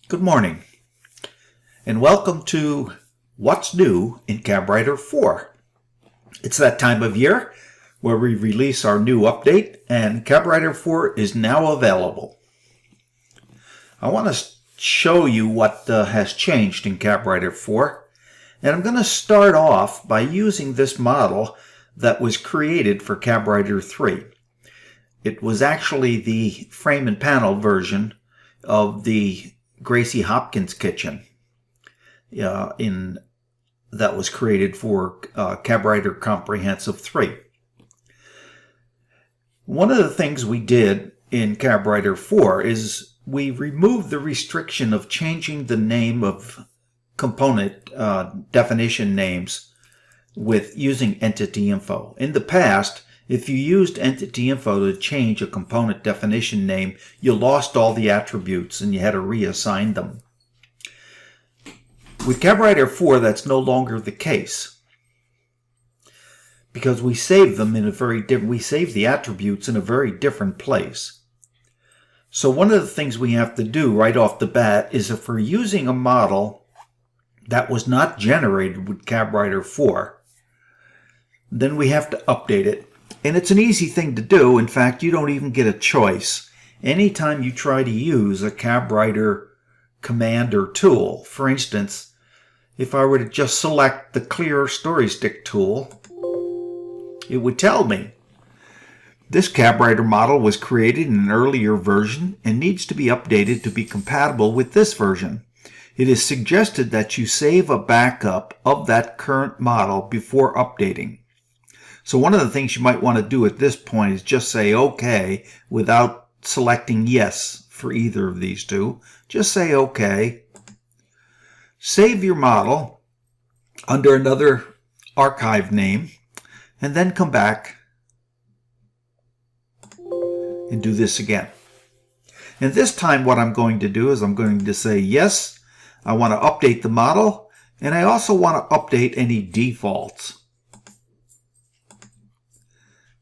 Good morning, and welcome to What's New in CabWriter 4. It's that time of year where we release our new update, and CabWriter 4 is now available. I want to show you what has changed in CabWriter 4, and I'm going to start off by using this model that was created for CabWriter 3. It was actually the frame and panel version of the Gracie Hopkins kitchen that was created for CabWriter Comprehensive 3. One of the things we did in CabWriter 4 is we removed the restriction of changing the name of component definition names with using entity info. In the past, if you used entity info to change a component definition name, you lost all the attributes and you had to reassign them. With CabWriter 4, that's no longer the case, because we save them in a we save the attributes in a very different place. So one of the things we have to do right off the bat is, if we're using a model that was not generated with CabWriter 4, then we have to update it. And it's an easy thing to do. In fact, you don't even get a choice. Anytime you try to use a CabWriter command or tool, for instance, if I were to just select the clear story stick tool, it would tell me this CabWriter model was created in an earlier version and needs to be updated to be compatible with this version. It is suggested that you save a backup of that current model before updating. So one of the things you might want to do at this point is just say OK without selecting yes for either of these two. Just say OK. Save your model under another archive name, and then come back and do this again. And this time what I'm going to do is I'm going to say yes, I want to update the model, and I also want to update any defaults.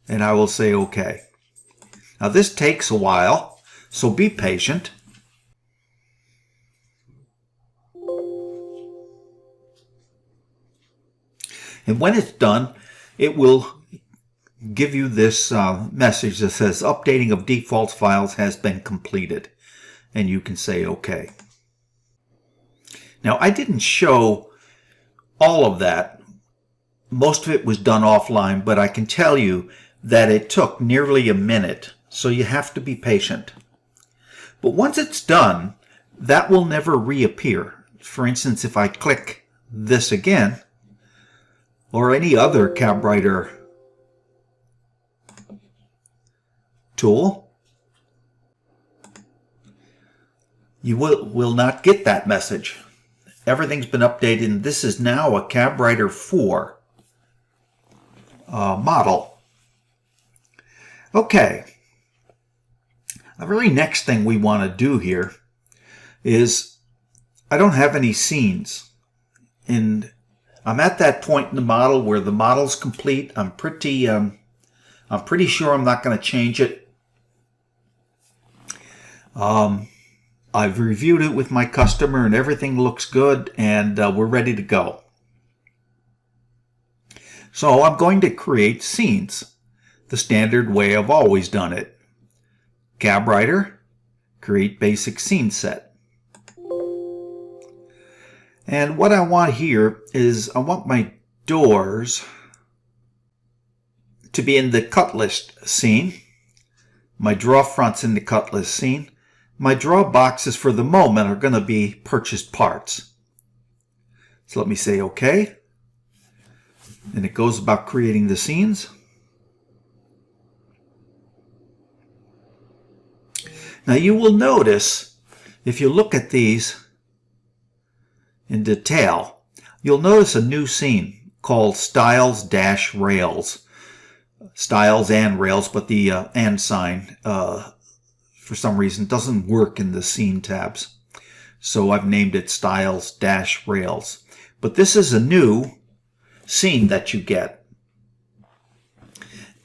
And I will say OK. Now this takes a while, so be patient. And when it's done, it will give you this message that says updating of defaults files has been completed. And you can say OK. Now I didn't show all of that. Most of it was done offline, but I can tell you that it took nearly a minute, so you have to be patient. But once it's done, that will never reappear. For instance, if I click this again, or any other CabWriter tool, you will not get that message. Everything's been updated, and this is now a CabWriter 4 model. Okay, the very next thing we want to do here is, I don't have any scenes, and I'm at that point in the model where the model's complete. I'm pretty sure I'm not going to change it. I've reviewed it with my customer and everything looks good, and we're ready to go. So I'm going to create scenes the standard way I've always done it. CabWriter, create basic scene set. And what I want here is I want my doors to be in the cut list scene. My draw fronts in the cut list scene. My draw boxes for the moment are going to be purchased parts. So let me say OK. And it goes about creating the scenes. Now you will notice, if you look at these in detail, you'll notice a new scene called Stiles-Rails. Stiles and Rails, but the and sign, for some reason, doesn't work in the scene tabs. So I've named it Stiles-Rails. But this is a new scene that you get.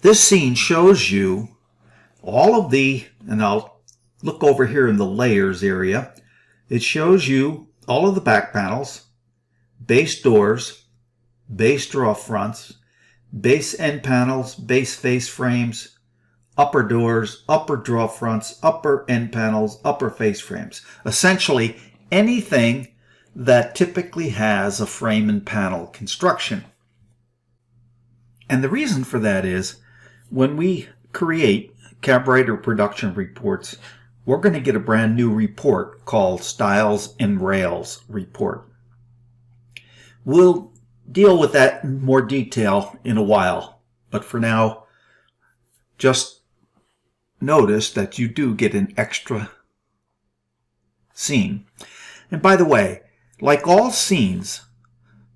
This scene shows you all of the, and I'll look over here in the layers area, It shows you all of the back panels, base doors, base draw fronts, base end panels, base face frames, upper doors, upper draw fronts, upper end panels, upper face frames. Essentially, anything that typically has a frame and panel construction. And the reason for that is when we create CabWriter production reports, we're going to get a brand new report called Stiles and Rails report. We'll deal with that in more detail in a while, but for now, just notice that you do get an extra scene. And by the way, like all scenes,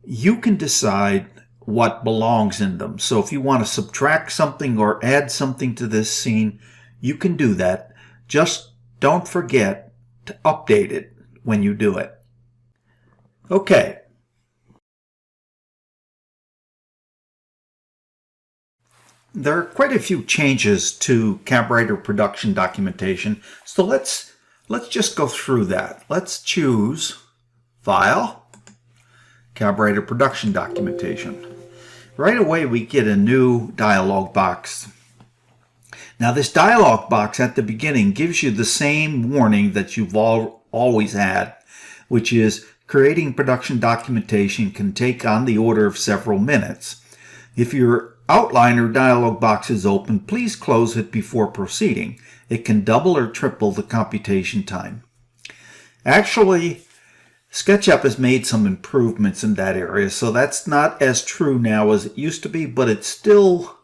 you can decide what belongs in them. So if you want to subtract something or add something to this scene, you can do that. Just don't forget to update it when you do it. Okay. There are quite a few changes to CabWriter production documentation, so let's just go through that. Let's choose File, CabWriter production documentation. Right away we get a new dialog box. Now this dialog box at the beginning gives you the same warning that you've always had, which is creating production documentation can take on the order of several minutes. If your outline or dialog box is open, please close it before proceeding. It can double or triple the computation time. Actually, SketchUp has made some improvements in that area, so that's not as true now as it used to be, but it still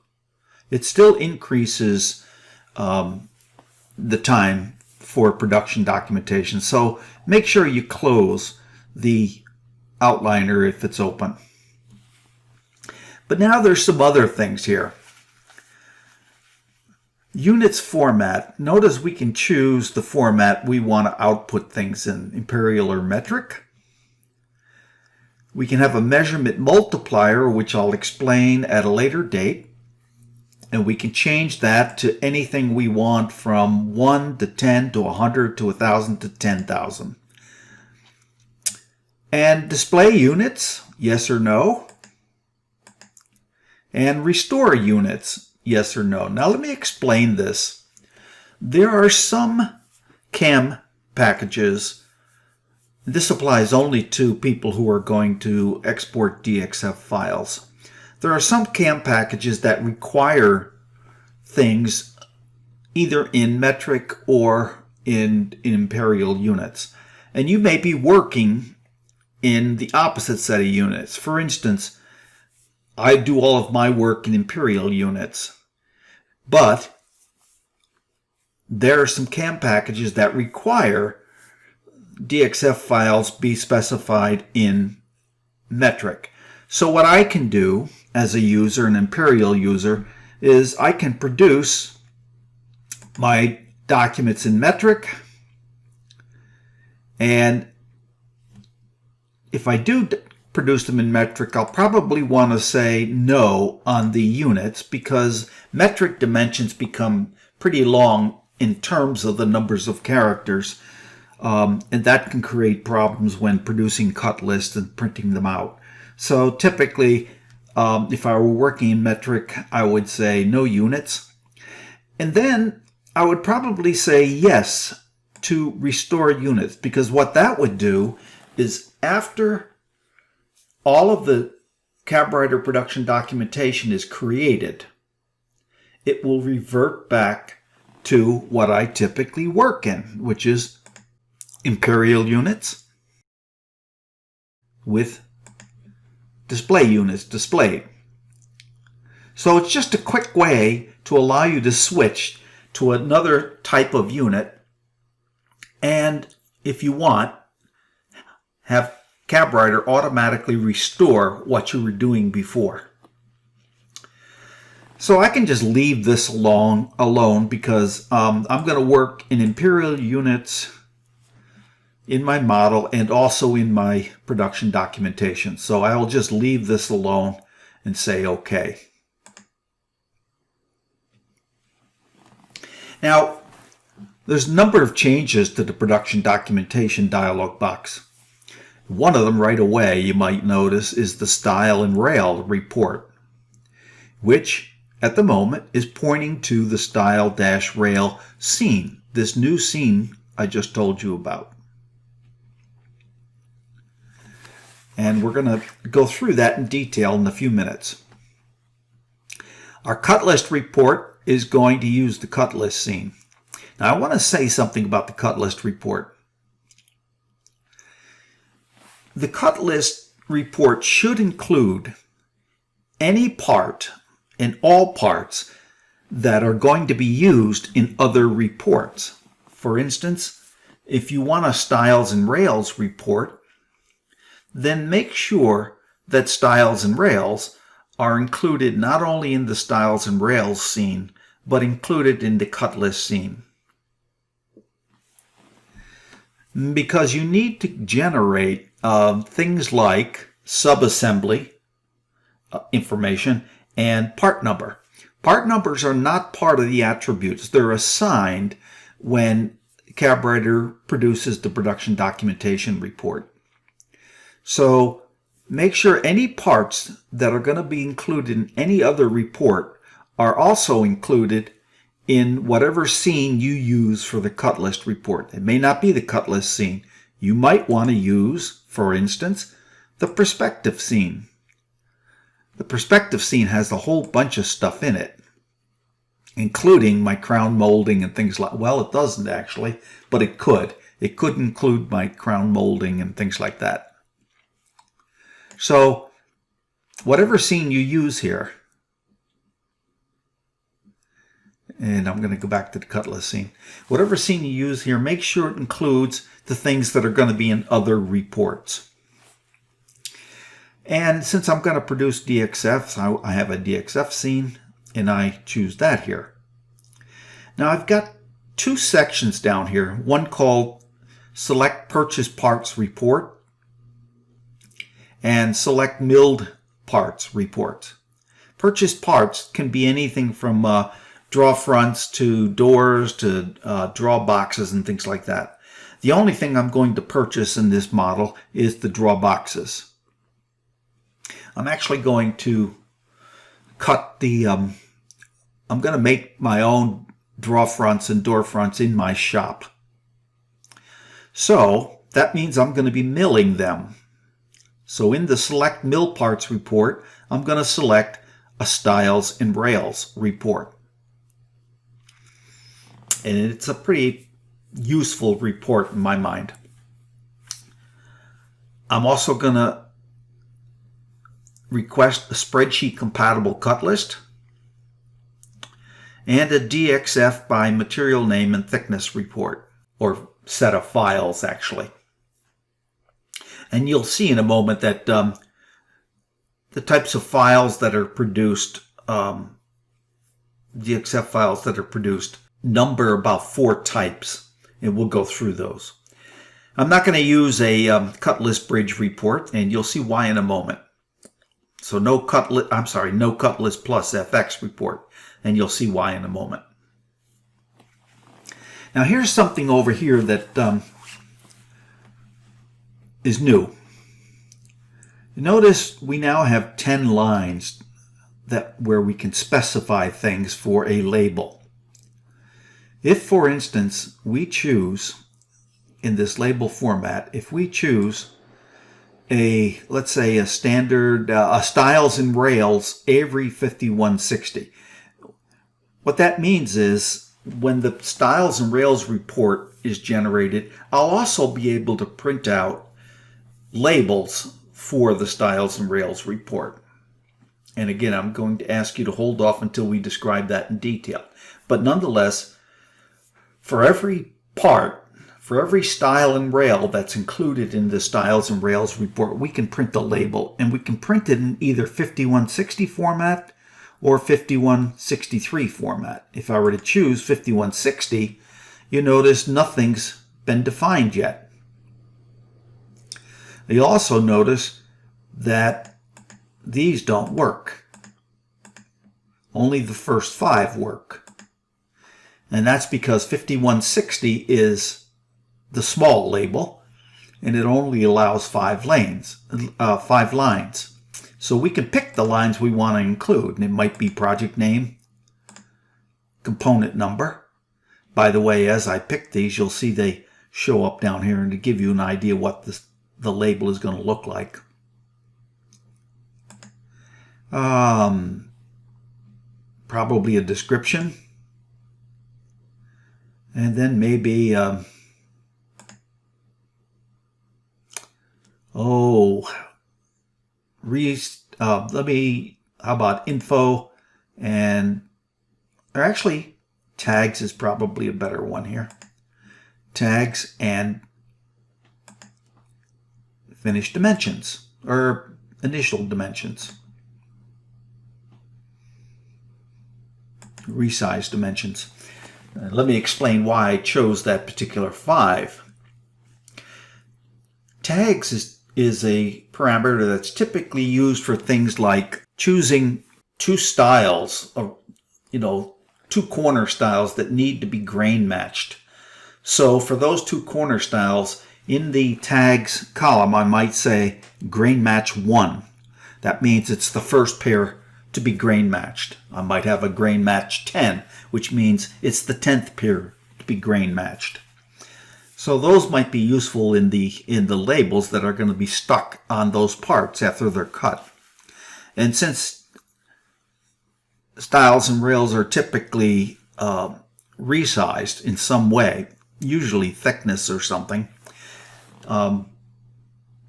increases the time for production documentation. So make sure you close the outliner if it's open. But now there's some other things here. Units format. Notice we can choose the format we want to output things in, imperial or metric. We can have a measurement multiplier, which I'll explain at a later date. And we can change that to anything we want from 1 to 10 to 100 to 1,000 to 10,000. And display units, yes or no. And restore units, yes or no. Now let me explain this. There are some CAM packages. This applies only to people who are going to export DXF files. There are some CAM packages that require things either in metric or in imperial units. And you may be working in the opposite set of units. For instance, I do all of my work in imperial units, but there are some CAM packages that require DXF files be specified in metric. So what I can do as a user, an imperial user, is I can produce my documents in metric, and if I do produce them in metric, I'll probably want to say no on the units because metric dimensions become pretty long in terms of the numbers of characters, and that can create problems when producing cut lists and printing them out. So typically, if I were working in metric, I would say no units. And then I would probably say yes to restore units, because what that would do is after all of the CabWriter production documentation is created, it will revert back to what I typically work in, which is imperial units with display units displayed. So it's just a quick way to allow you to switch to another type of unit, and if you want, have CabWriter automatically restore what you were doing before. So I can just leave this alone because I'm going to work in imperial units in my model and also in my production documentation. So I'll just leave this alone and say OK. There's a number of changes to the production documentation dialog box. One of them right away, you might notice, is the style and rail report, which at the moment is pointing to the style-rail scene, this new scene I just told you about. And we're going to go through that in detail in a few minutes. Our cut list report is going to use the cut list scene. Now I want to say something about the cut list report. The cut list report should include any part and all parts that are going to be used in other reports. For instance, if you want a styles and rails report, then make sure that styles and rails are included not only in the styles and rails scene, but included in the cut list scene. Because you need to generate things like subassembly information and part number. Part numbers are not part of the attributes. They're assigned when CabWriter produces the production documentation report. So make sure any parts that are going to be included in any other report are also included in whatever scene you use for the cut list report. It may not be the cut list scene. You might want to use, for instance, the perspective scene. The perspective scene has a whole bunch of stuff in it, including my crown molding and things like, well, it doesn't actually, but it could. It could include my crown molding and things like that. So whatever scene you use here, and I'm going to go back to the cut list scene. Whatever scene you use here, make sure it includes the things that are going to be in other reports. And since I'm going to produce DXFs, I have a DXF scene, and I choose that here. Now I've got two sections down here, one called Select Purchase Parts Report and Select Milled Parts Report. Purchase parts can be anything from draw fronts to doors to draw boxes and things like that. The only thing I'm going to purchase in this model is the draw boxes. I'm actually going to cut the, I'm going to make my own draw fronts and door fronts in my shop. So that means I'm going to be milling them. So in the Select Mill Parts report, I'm going to select a Styles and Rails report. And it's a pretty useful report in my mind. I'm also going to request a spreadsheet compatible cut list and a DXF by material name and thickness report, or set of files actually. And you'll see in a moment that the types of files that are produced, DXF files that are produced, number about 4 types, and we'll go through those. I'm not going to use a cut list bridge report, and you'll see why in a moment. So no cut list plus FX report, and you'll see why in a moment. Now here's something over here that is new. Notice we now have 10 lines where we can specify things for a label. If, for instance, we choose in this label format, if we choose let's say a standard Styles and Rails Avery 5160, what that means is when the Styles and Rails report is generated, I'll also be able to print out labels for the Styles and Rails report. And again, I'm going to ask you to hold off until we describe that in detail. But nonetheless, for every part, for every style and rail that's included in the Styles and Rails report, we can print the label, and we can print it in either 5160 format or 5163 format. If I were to choose 5160, you notice nothing's been defined yet. You'll also notice that these don't work. Only the first 5 work. And that's because 5160 is the small label, and it only allows 5 lines. So we can pick the lines we want to include, and it might be project name, component number. By the way, as I pick these, you'll see they show up down here and to give you an idea what the label is going to look like. Probably a description. And then maybe, how about info, or actually tags is probably a better one here. Tags and finished dimensions, or initial dimensions. Resize dimensions. Let me explain why I chose that particular 5. Tags is a parameter that's typically used for things like choosing 2 styles, or, 2 corner styles that need to be grain matched. So for those 2 corner styles, in the tags column, I might say grain match 1. That means it's the first pair to be grain matched. I might have a grain match 10, which means it's the 10th pair to be grain matched. So those might be useful in the labels that are going to be stuck on those parts after they're cut. And since stiles and rails are typically resized in some way, usually thickness or something,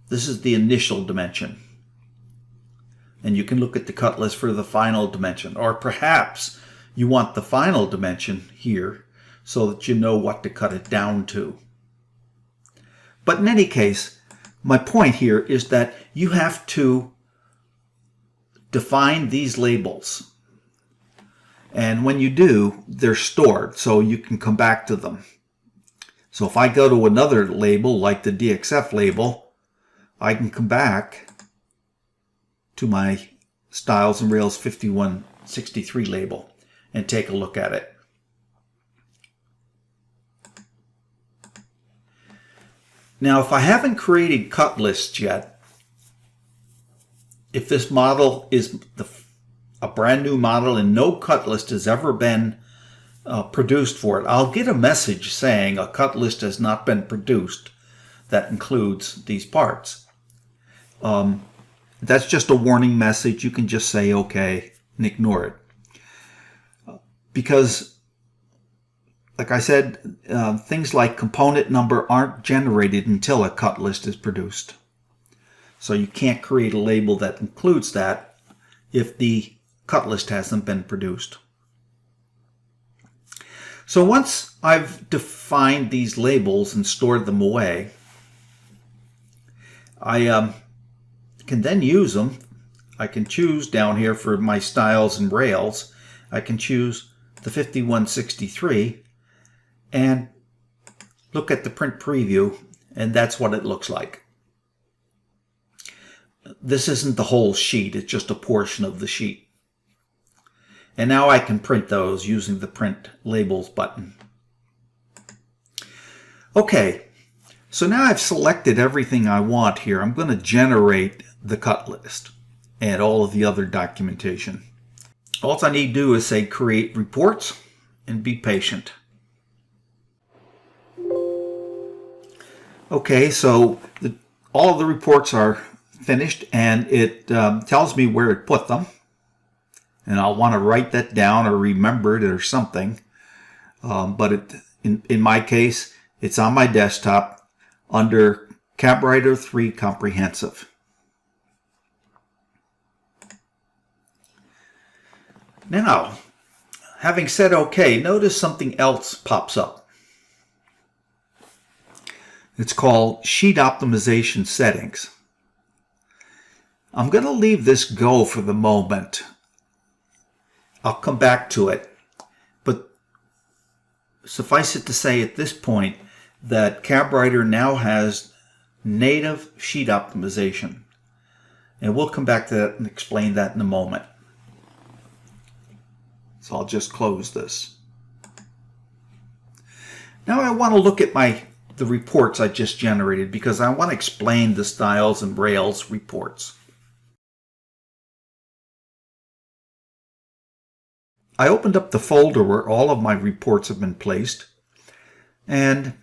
this is the initial dimension. And you can look at the cut list for the final dimension. Or perhaps you want the final dimension here so that you know what to cut it down to. But in any case, my point here is that you have to define these labels. And when you do, they're stored so you can come back to them. So if I go to another label like the DXF label, I can come back to my Stiles and Rails 5163 label and take a look at it. Now, if I haven't created cut lists yet, if this model is a brand new model and no cut list has ever been produced for it, I'll get a message saying a cut list has not been produced that includes these parts. That's just a warning message. You can just say okay and ignore it. Because, like I said, things like component number aren't generated until a cut list is produced. So you can't create a label that includes that if the cut list hasn't been produced. So once I've defined these labels and stored them away, I can then use them. I can choose down here for my stiles and rails. I can choose the 5163 and look at the print preview, and that's what it looks like. This isn't the whole sheet, it's just a portion of the sheet. And now I can print those using the Print Labels button. Okay, so now I've selected everything I want here. I'm going to generate the cut list and all of the other documentation. All I need to do is say create reports and be patient. Okay, so all of the reports are finished, and it tells me where it put them. And I'll want to write that down or remember it or something. But in my case, it's on my desktop under CabWriter 3 Comprehensive. Now, having said OK, notice something else pops up. It's called Sheet Optimization Settings. I'm going to leave this go for the moment. I'll come back to it. But suffice it to say at this point that CabWriter now has native sheet optimization. And we'll come back to that and explain that in a moment. So I'll just close this. Now I want to look at the reports I just generated because I want to explain the Stiles and Rails reports. I opened up the folder where all of my reports have been placed, and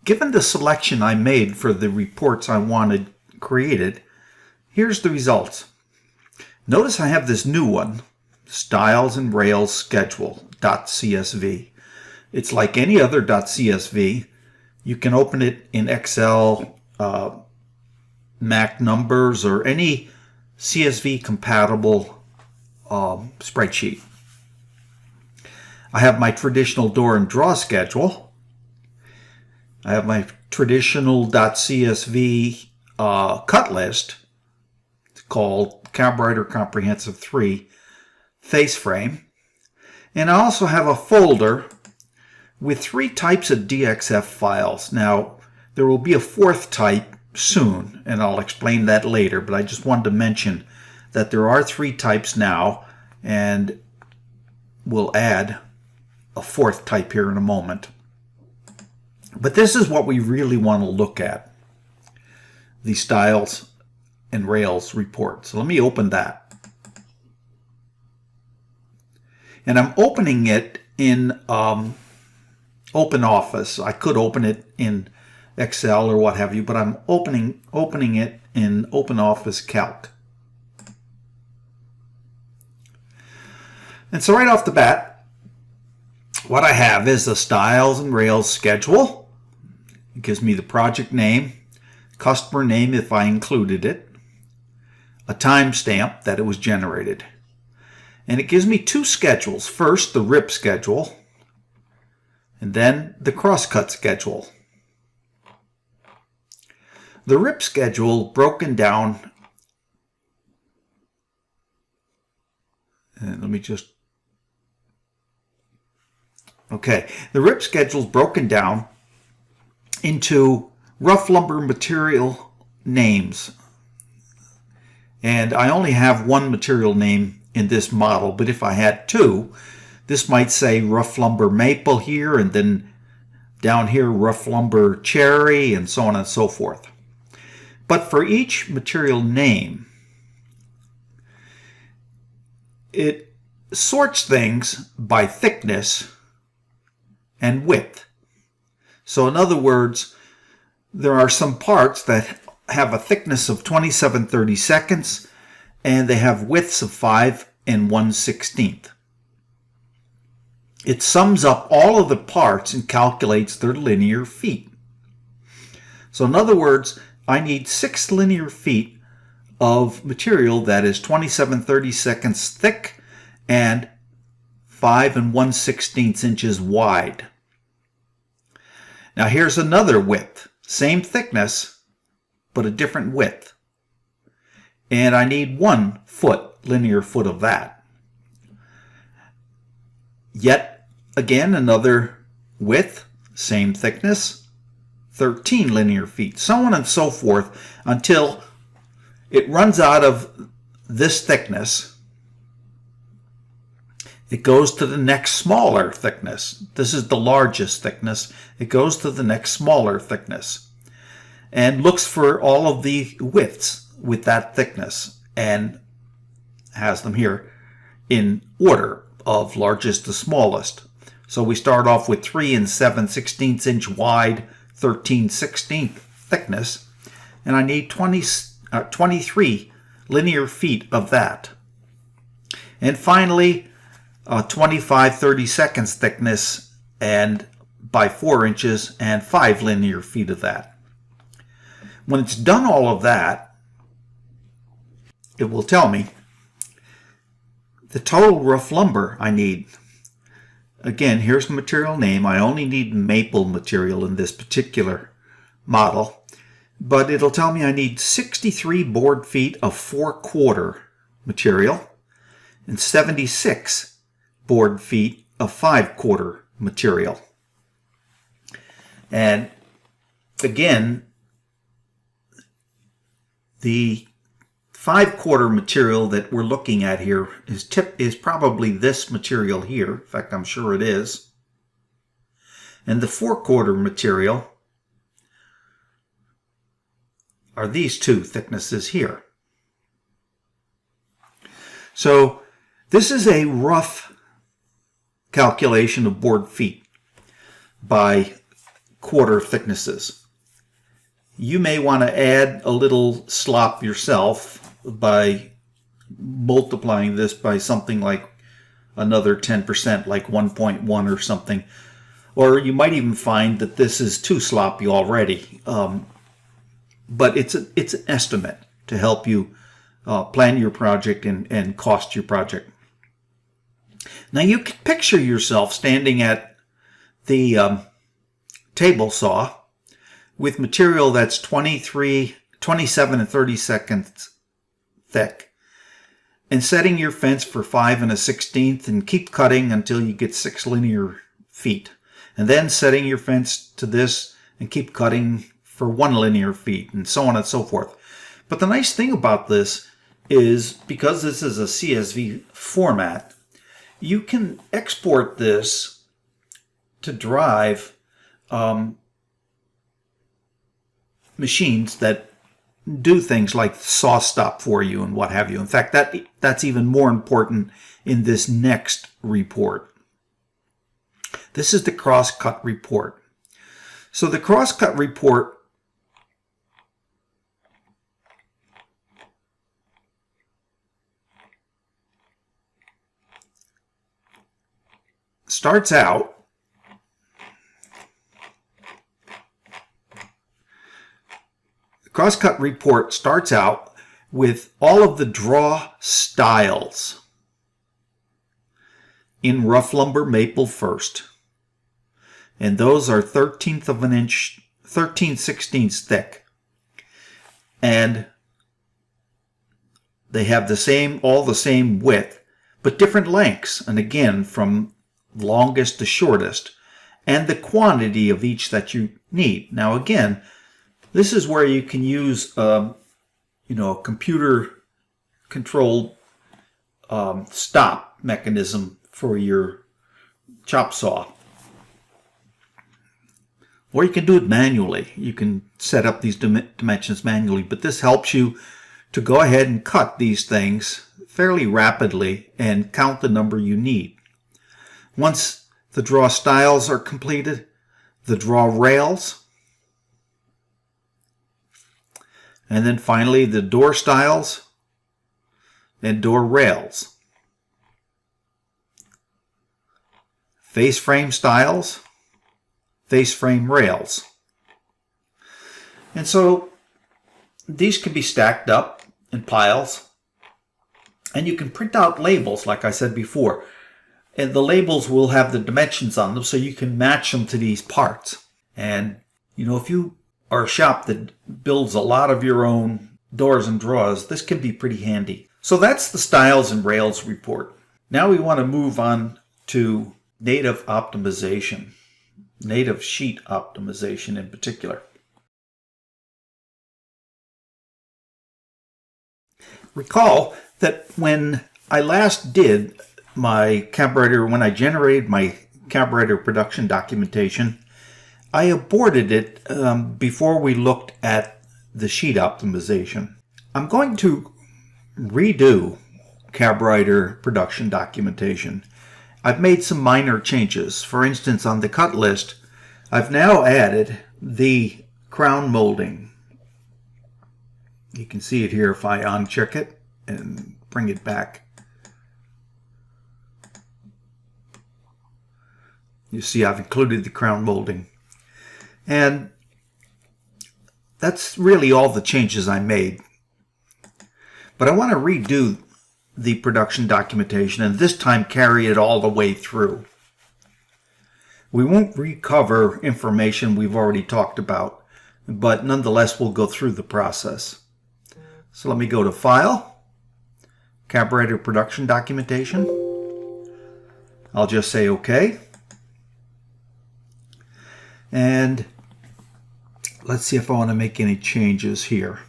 given the selection I made for the reports I wanted created, here's the results. Notice I have this new one, Stiles and Rails schedule.csv. It's like any other .csv. You can open it in Excel, Mac numbers, or any CSV compatible spreadsheet. I have my traditional door and draw schedule. I have my traditional .csv cut list. It's called CabWriter Comprehensive 3 face frame. And I also have a folder with 3 types of DXF files. Now, there will be a 4th type soon, and I'll explain that later, but I just wanted to mention that there are 3 types now, and we'll add a 4th type here in a moment. But this is what we really want to look at, the Stiles and Rails report. So let me open that. And I'm opening it in OpenOffice. I could open it in Excel or what have you, but I'm opening it in OpenOffice Calc. And so right off the bat, what I have is the Stiles and Rails schedule. It gives me the project name, customer name if I included it, a timestamp that it was generated. And it gives me 2 schedules. First, the RIP schedule, and then the crosscut schedule. The RIP schedule broken down, and let me just, okay, the RIP schedule is broken down into rough lumber material names. And I only have 1 material name in this model, but if I had 2, this might say rough lumber maple here, and then down here rough lumber cherry, and so on and so forth. But for each material name, it sorts things by thickness and width. So in other words, there are some parts that have a thickness of 27/32, and they have widths of 5 1/16. It sums up all of the parts and calculates their linear feet. So in other words, I need 6 linear feet of material that is 27/32 thick and 5 1/16 inches wide. Now here's another width, same thickness, but a different width. And I need 1 foot, linear foot of that. Yet again, another width, same thickness, 13 linear feet, so on and so forth, until it runs out of this thickness. It goes to the next smaller thickness. This is the largest thickness. It goes to the next smaller thickness and looks for all of the widths with that thickness and has them here in order of largest to smallest. So we start off with 3 7/16 inch wide, 13/16 thickness, and I need 23 linear feet of that. And finally, 25/32 thickness and by 4 inches and 5 linear feet of that. When it's done all of that, it will tell me the total rough lumber I need. Again, here's the material name. I only need maple material in this particular model, but it'll tell me I need 63 board feet of 4/4 material and 76 board feet of 5/4 material. And again, the 5/4 material that we're looking at here is probably this material here. In fact, I'm sure it is. And the 4/4 material are these two thicknesses here. So this is a rough calculation of board feet by quarter thicknesses. You may want to add a little slop yourself by multiplying this by something like another 10%, like 1.1 or something. Or you might even find that this is too sloppy already. But it's an estimate to help you plan your project and cost your project. Now you can picture yourself standing at the table saw with material that's 27 and 30 seconds thick, and setting your fence for 5 1/16 and keep cutting until you get 6 linear feet, and then setting your fence to this and keep cutting for 1 linear feet, and so on and so forth. But the nice thing about this is, because this is a CSV format, you can export this to drive machines that do things like saw stop for you and what have you. In fact, that's even more important in this next report. This is the crosscut report. So the crosscut report starts out with all of the draw styles in rough lumber maple first. And those are 1/13 of an inch, 13/16 thick. And they have all the same width, but different lengths. And again, from longest to shortest, and the quantity of each that you need. Now again, this is where you can use a computer-controlled stop mechanism for your chop saw. Or you can do it manually. You can set up these dimensions manually, but this helps you to go ahead and cut these things fairly rapidly and count the number you need. Once the draw styles are completed, the draw rails, and then finally the door styles and door rails. Face frame styles, face frame rails. And so these can be stacked up in piles, and you can print out labels like I said before. And the labels will have the dimensions on them, so you can match them to these parts. And, if you are a shop that builds a lot of your own doors and drawers, this can be pretty handy. So that's the styles and rails report. Now we want to move on to native optimization, native sheet optimization in particular. Recall that when I last did my CabWriter, when I generated my CabWriter production documentation, I aborted it before we looked at the sheet optimization. I'm going to redo CabWriter production documentation. I've made some minor changes. For instance, on the cut list, I've now added the crown molding. You can see it here if I uncheck it and bring it back. You see I've included the crown molding. And that's really all the changes I made. But I want to redo the production documentation and this time carry it all the way through. We won't recover information we've already talked about, but nonetheless we'll go through the process. So let me go to File, CabWriter Production Documentation. I'll just say OK. And let's see if I want to make any changes here.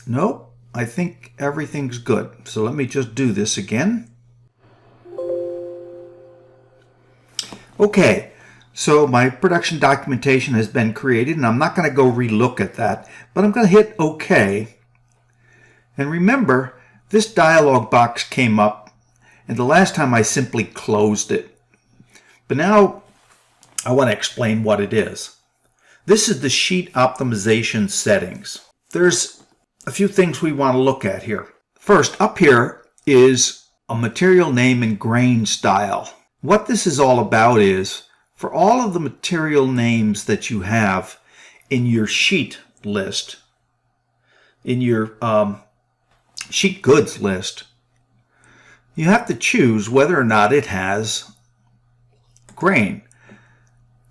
Nope, I think everything's good. So let me just do this again. Okay, so my production documentation has been created, and I'm not going to go relook at that, but I'm going to hit OK. And remember, this dialog box came up, and the last time I simply closed it. But now I want to explain what it is. This is the sheet optimization settings. There's a few things we want to look at here. First, up here is a material name and grain style. What this is all about is, for all of the material names that you have in your sheet list, in your sheet goods list, you have to choose whether or not it has grain.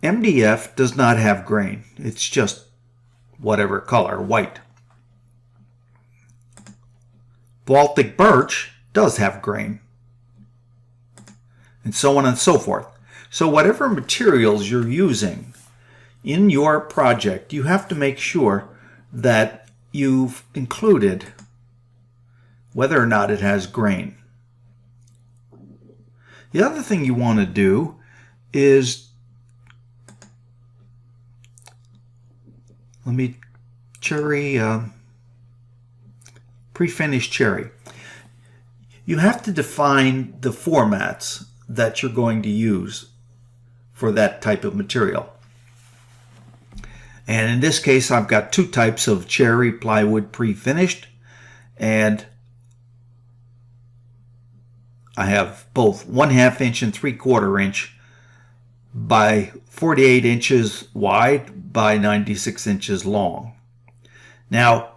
MDF does not have grain. It's just whatever color, white. Baltic birch does have grain, and so on and so forth. So whatever materials you're using in your project, you have to make sure that you've included whether or not it has grain. The other thing you want to do is, pre-finished cherry. You have to define the formats that you're going to use for that type of material. And in this case, I've got two types of cherry plywood pre-finished, and I have both 1/2 inch and 3/4 inch by 48 inches wide by 96 inches long. Now,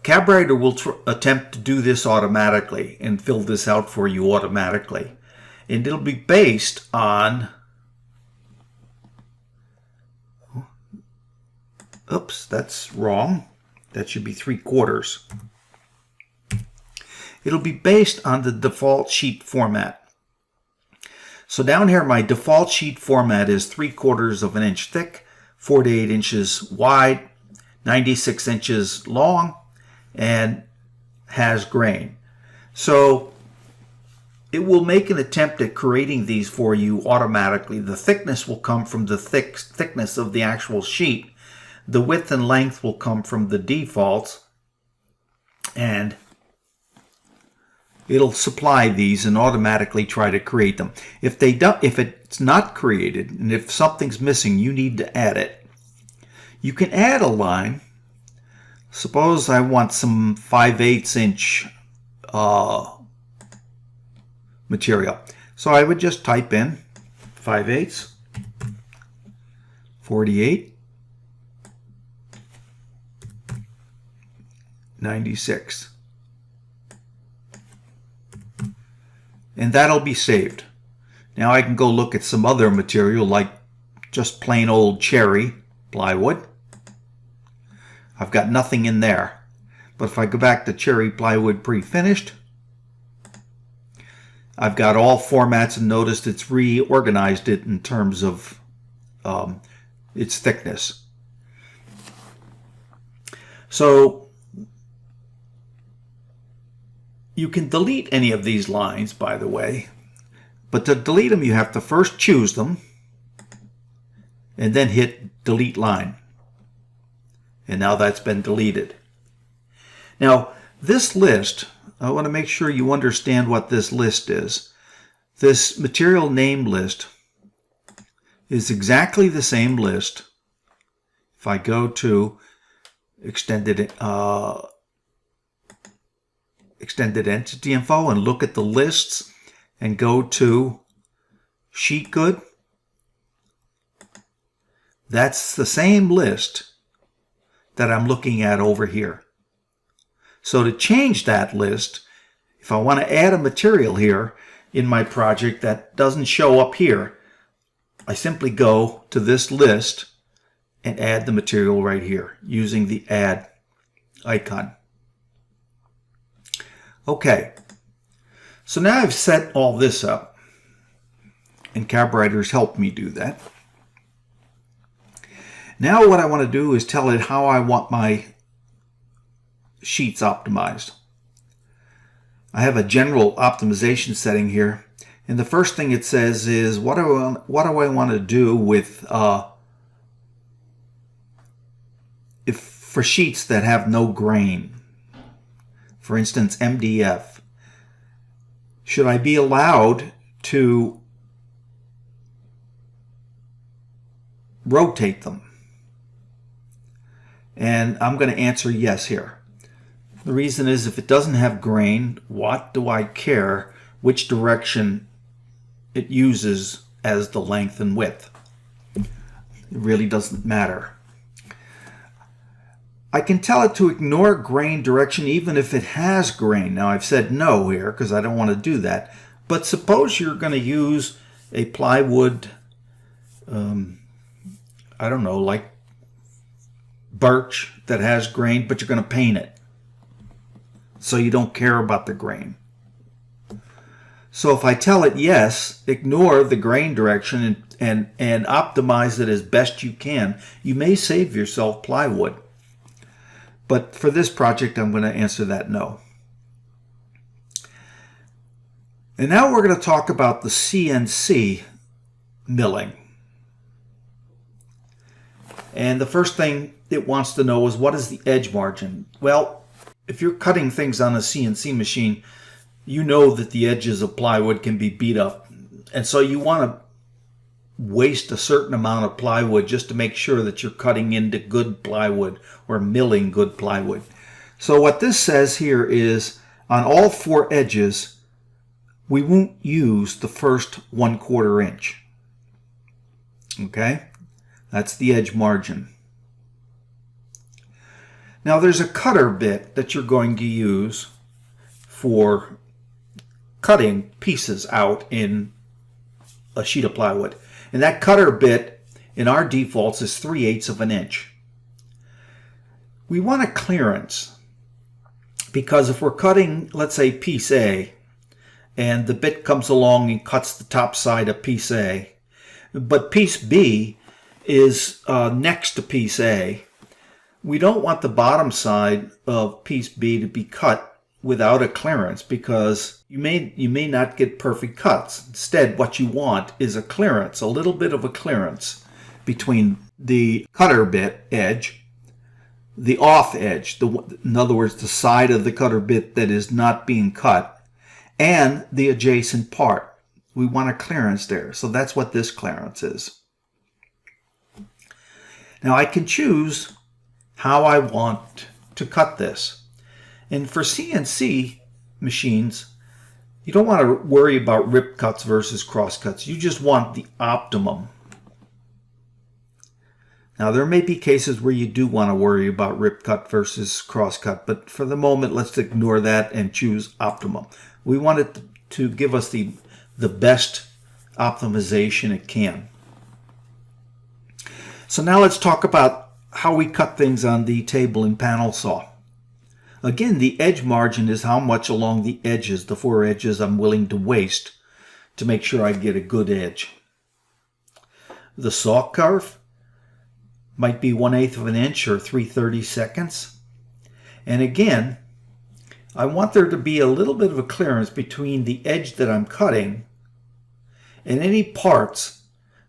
CabWriter will attempt to do this automatically and fill this out for you automatically. And it'll be based on, oops, that's wrong. That should be 3/4. It'll be based on the default sheet format. So down here, my default sheet format is 3/4 of an inch thick, 48 inches wide, 96 inches long, and has grain. So it will make an attempt at creating these for you automatically. The thickness will come from the thickness of the actual sheet. The width and length will come from the defaults, and it'll supply these and automatically try to create them. If it's not created, and if something's missing, you need to add it. You can add a line. Suppose I want some 5/8 inch material. So I would just type in 5/8, 48, 96. And that'll be saved. Now I can go look at some other material like just plain old cherry plywood. I've got nothing in there. But if I go back to cherry plywood pre-finished, I've got all formats, and notice it's reorganized it in terms of its thickness. So you can delete any of these lines, by the way, but to delete them you have to first choose them and then hit delete line. And now that's been deleted. Now this list, I want to make sure you understand what this list is. This material name list is exactly the same list. If I go to extended entity info and look at the lists and go to sheet good, that's the same list that I'm looking at over here. So to change that list, if I want to add a material here in my project that doesn't show up here, I simply go to this list and add the material right here using the add icon. Okay, so now I've set all this up, and CabWriter's helped me do that. Now what I want to do is tell it how I want my sheets optimized. I have a general optimization setting here, And the first thing it says is, what do I want to do with if for sheets that have no grain? For instance, MDF. Should I be allowed to rotate them? And I'm going to answer yes here. The reason is, if it doesn't have grain, what do I care which direction it uses as the length and width? It really doesn't matter. I can tell it to ignore grain direction even if it has grain. Now, I've said no here because I don't want to do that. But suppose you're going to use a plywood, I don't know, like birch that has grain, but you're going to paint it, so you don't care about the grain. So if I tell it yes, ignore the grain direction and optimize it as best you can, you may save yourself plywood. But for this project, I'm going to answer that no. And now we're going to talk about the CNC milling. And the first thing it wants to know is, what is the edge margin? Well, if you're cutting things on a CNC machine, you know that the edges of plywood can be beat up. And so you want to waste a certain amount of plywood just to make sure that you're cutting into good plywood or milling good plywood. So what this says here is, on all four edges, we won't use the first 1/4 inch. Okay? That's the edge margin. Now there's a cutter bit that you're going to use for cutting pieces out in a sheet of plywood. And that cutter bit in our defaults is 3/8 of an inch. We want a clearance because if we're cutting, let's say, piece A, and the bit comes along and cuts the top side of piece A, but piece B is next to piece A, we don't want the bottom side of piece B to be cut without a clearance, because you may not get perfect cuts. Instead, what you want is a clearance, a little bit of a clearance between the cutter bit edge, the off edge, in other words, the side of the cutter bit that is not being cut, and the adjacent part. We want a clearance there. So that's what this clearance is. Now I can choose how I want to cut this. And for CNC machines, you don't want to worry about rip cuts versus cross cuts. You just want the optimum. Now there may be cases where you do want to worry about rip cut versus cross cut, but for the moment, let's ignore that and choose optimum. We want it to give us the best optimization it can. So now let's talk about how we cut things on the table and panel saw. Again, the edge margin is how much along the edges, the four edges, I'm willing to waste to make sure I get a good edge. The saw curve might be 1/8 of an inch or 3/32. And again, I want there to be a little bit of a clearance between the edge that I'm cutting and any parts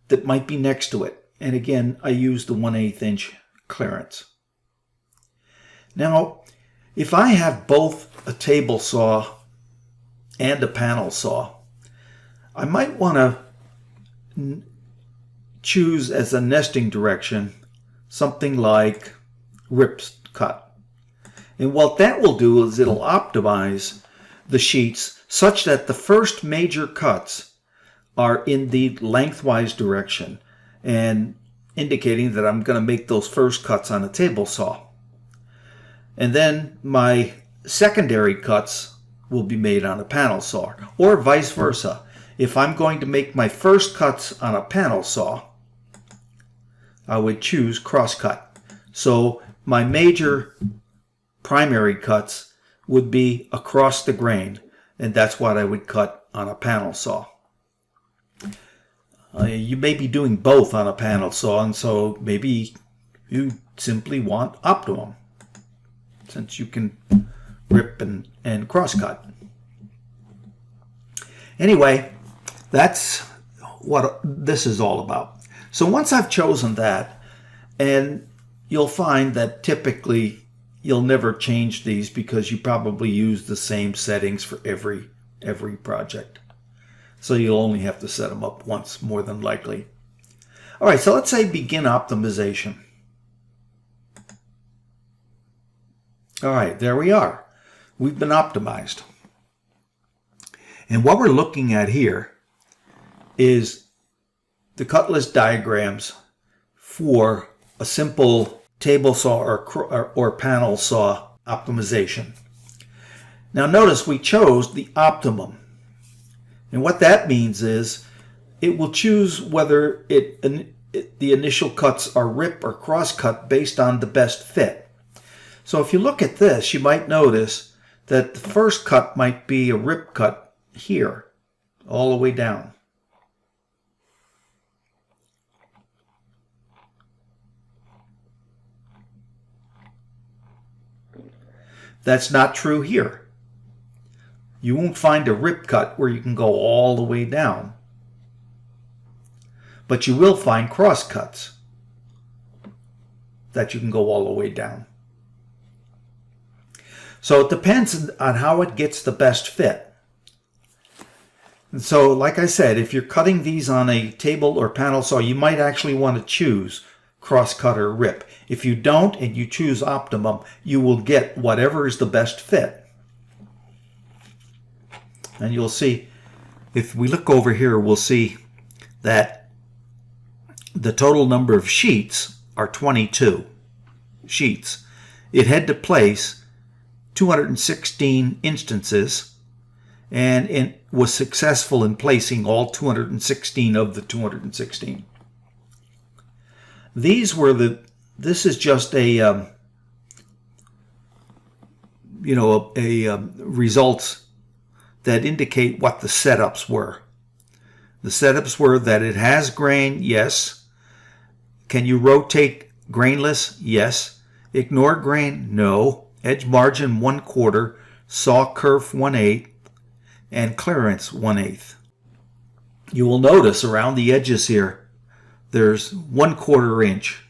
that might be next to it. And again, I use the 1/8 inch clearance. Now, if I have both a table saw and a panel saw, I might want to choose as a nesting direction something like rip cut. And what that will do is it'll optimize the sheets such that the first major cuts are in the lengthwise direction, and indicating that I'm going to make those first cuts on a table saw. And then my secondary cuts will be made on a panel saw, or vice versa. If I'm going to make my first cuts on a panel saw, I would choose crosscut. So my major primary cuts would be across the grain, and that's what I would cut on a panel saw. You may be doing both on a panel saw, and so maybe you simply want optimum, since you can rip and crosscut. Anyway, That's what this is all about. So once I've chosen that, and you'll find that typically you'll never change these because you probably use the same settings for every project. So you'll only have to set them up once, more than likely. All right, so let's say begin optimization. All right, there we are. We've been optimized. And what we're looking at here is the cut list diagrams for a simple table saw or panel saw optimization. Now notice we chose the optimum. And what that means is it will choose whether the initial cuts are rip or cross cut based on the best fit. So if you look at this, you might notice that the first cut might be a rip cut here, all the way down. That's not true here. You won't find a rip cut where you can go all the way down. But you will find cross cuts that you can go all the way down. So it depends on how it gets the best fit. And so, like I said, if you're cutting these on a table or panel saw, you might actually want to choose cross cut or rip. If you don't and you choose optimum, you will get whatever is the best fit. And you'll see, if we look over here, we'll see that the total number of sheets are 22 sheets. It had to place 216 instances, and it was successful in placing all 216 of the 216. These were this is just a results that indicate what the setups were. The setups were that it has grain, yes. Can you rotate grainless? Yes. Ignore grain? No. Edge margin 1/4, saw kerf 1/8, and clearance 1/8. You will notice around the edges here, there's 1/4 inch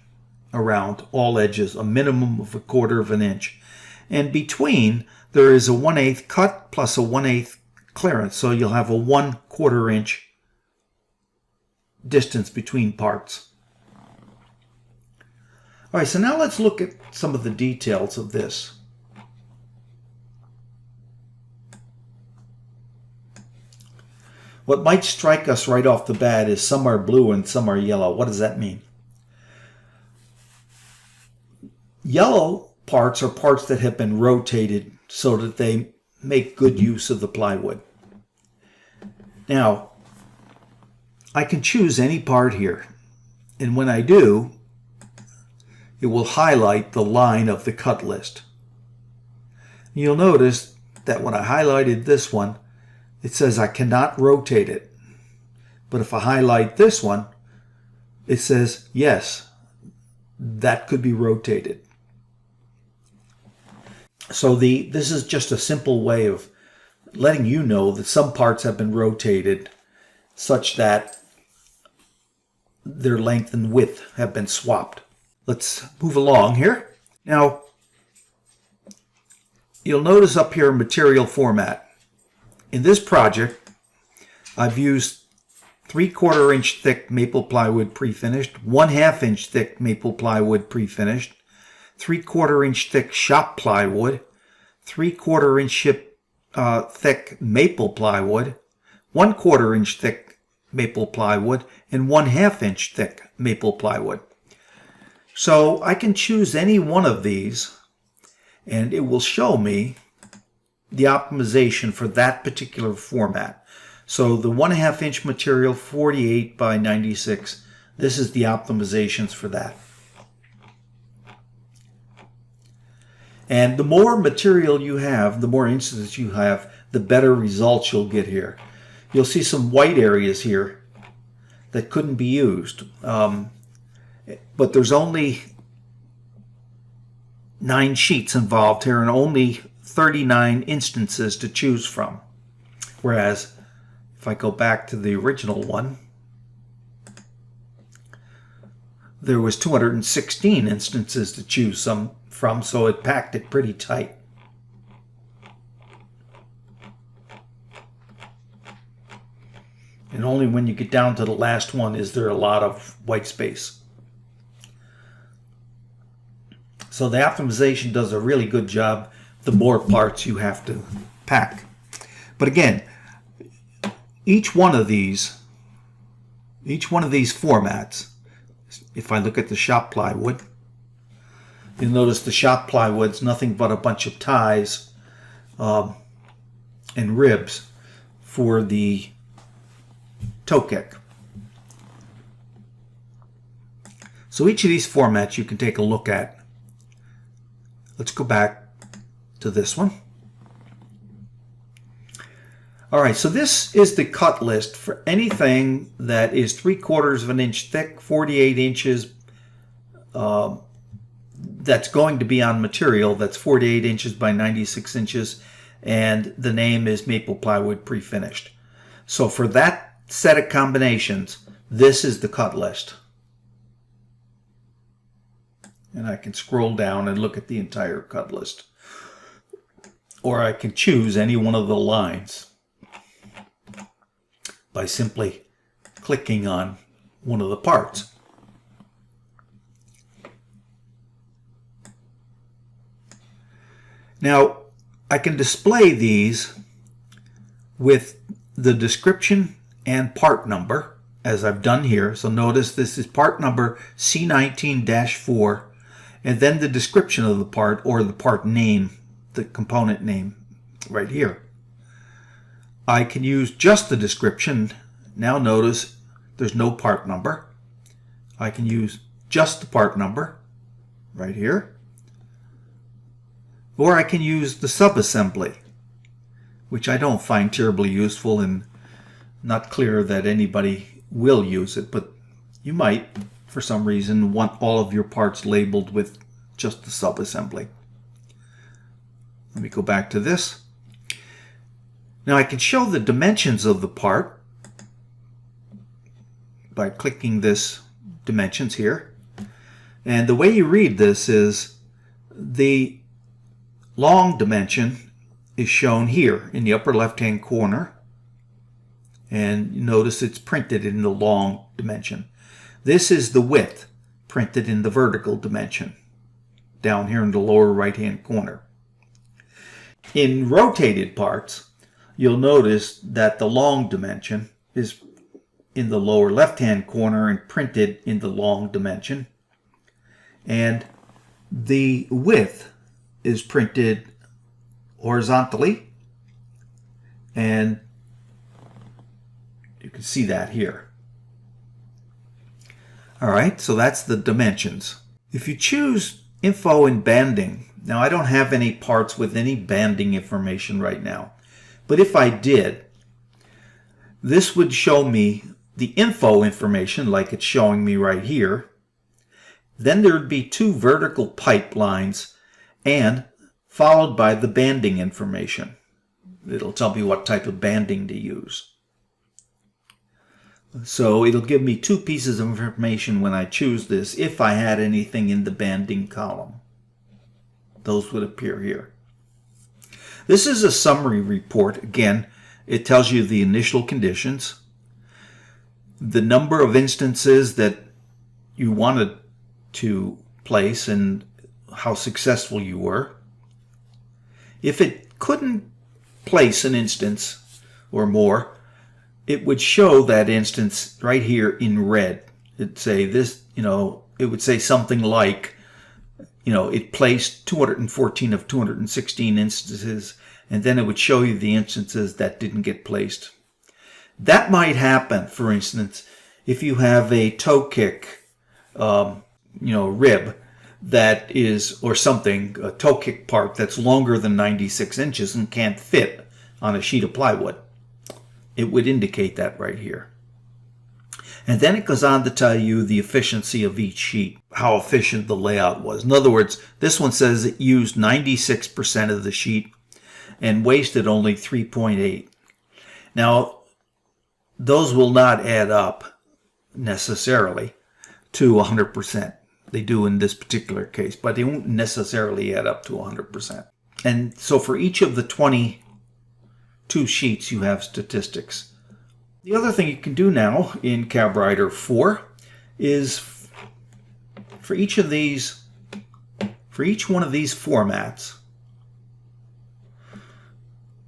around all edges, a minimum of 1/4 inch. And between, there is a 1/8 cut plus a 1/8 clearance. So you'll have a 1/4 inch distance between parts. All right, so now let's look at some of the details of this. What might strike us right off the bat is some are blue and some are yellow. What does that mean? Yellow parts are parts that have been rotated so that they make good use of the plywood. Now, I can choose any part here, and when I do, it will highlight the line of the cut list. You'll notice that when I highlighted this one, it says I cannot rotate it. But if I highlight this one, it says, yes, that could be rotated. So this is just a simple way of letting you know that some parts have been rotated such that their length and width have been swapped. Let's move along here. Now, you'll notice up here material format. In this project, I've used 3/4 inch thick maple plywood pre-finished, 1/2 inch thick maple plywood pre-finished, 3/4 inch thick shop plywood, 3/4 inch thick maple plywood, 1/4 inch thick maple plywood, and 1/2 inch thick maple plywood. So I can choose any one of these, and it will show me the optimization for that particular format. So the 1/2 inch material, 48 by 96, this is the optimizations for that. And the more material you have, the more instances you have, the better results you'll get here. You'll see some white areas here that couldn't be used. But there's only 9 sheets involved here and only 39 instances to choose from. Whereas If I go back to the original one, there was 216 instances to choose from, so it packed it pretty tight. And only when you get down to the last one is there a lot of white space. So the optimization does a really good job the more parts you have to pack. But again, each one of these formats, if I look at the shop plywood, you'll notice the shop plywood's nothing but a bunch of ties and ribs for the toe kick. So each of these formats you can take a look at. Let's go back to this one. All right, so this is the cut list for anything that is 3/4 of an inch thick, 48 inches, that's going to be on material that's 48 inches by 96 inches, and the name is Maple Plywood Pre-Finished. So for that set of combinations, this is the cut list. And I can scroll down and look at the entire cut list. Or I can choose any one of the lines by simply clicking on one of the parts. Now, I can display these with the description and part number, as I've done here. So notice this is part number C19-4, and then the description of the part, or the part name, the component name right here. I can use just the description. Now notice there's no part number. I can use just the part number right here. Or I can use the subassembly, which I don't find terribly useful and not clear that anybody will use it, but you might, for some reason, want all of your parts labeled with just the subassembly. Let me go back to this. Now I can show the dimensions of the part by clicking this dimensions here. And the way you read this is the long dimension is shown here in the upper left-hand corner. And notice it's printed in the long dimension. This is the width printed in the vertical dimension down here in the lower right-hand corner. In rotated parts, you'll notice that the long dimension is in the lower left-hand corner and printed in the long dimension. And the width is printed horizontally, and you can see that here. All right, so that's the dimensions. If you choose info and banding, now I don't have any parts with any banding information right now, but if I did, this would show me the info information like it's showing me right here. Then there would be two vertical pipelines and followed by the banding information. It'll tell me what type of banding to use. So it'll give me two pieces of information when I choose this. If I had anything in the banding column, those would appear here. This is a summary report. Again, it tells you the initial conditions, the number of instances that you wanted to place and how successful you were. If it couldn't place an instance or more, it would show that instance right here in red. It'd say this, it would say something like, it placed 214 of 216 instances, and then it would show you the instances that didn't get placed. That might happen, for instance, if you have a toe kick, rib that is, or something, a toe kick part that's longer than 96 inches and can't fit on a sheet of plywood. It would indicate that right here. And then it goes on to tell you the efficiency of each sheet, how efficient the layout was. In other words, this one says it used 96% of the sheet and wasted only 3.8. Now, those will not add up necessarily to 100%. They do in this particular case, but they won't necessarily add up to 100%. And so for each of the 22 sheets, you have statistics. The other thing you can do now in CabWriter 4 is for each one of these formats,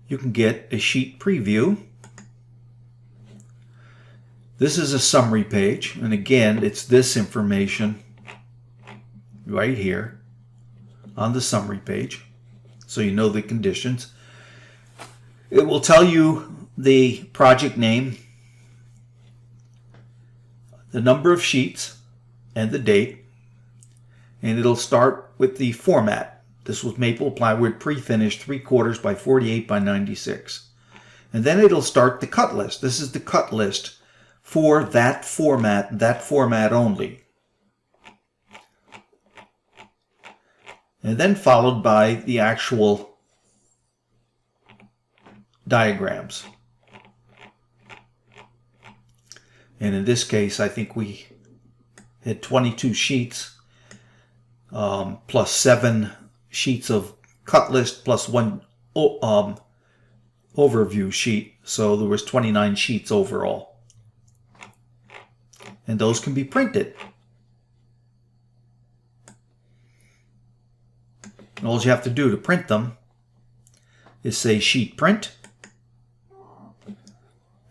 you can get a sheet preview. This is a summary page, and again, it's this information right here on the summary page, so you know the conditions. It will tell you the project name, the number of sheets, and the date, and it'll start with the format. This was maple plywood pre-finished 3/4 by 48 by 96. And then it'll start the cut list. This is the cut list for that format only. And then followed by the actual diagrams. And in this case, I think we had 22 sheets plus 7 sheets of cut list plus 1 overview sheet. So there was 29 sheets overall. And those can be printed. And all you have to do to print them is say sheet print.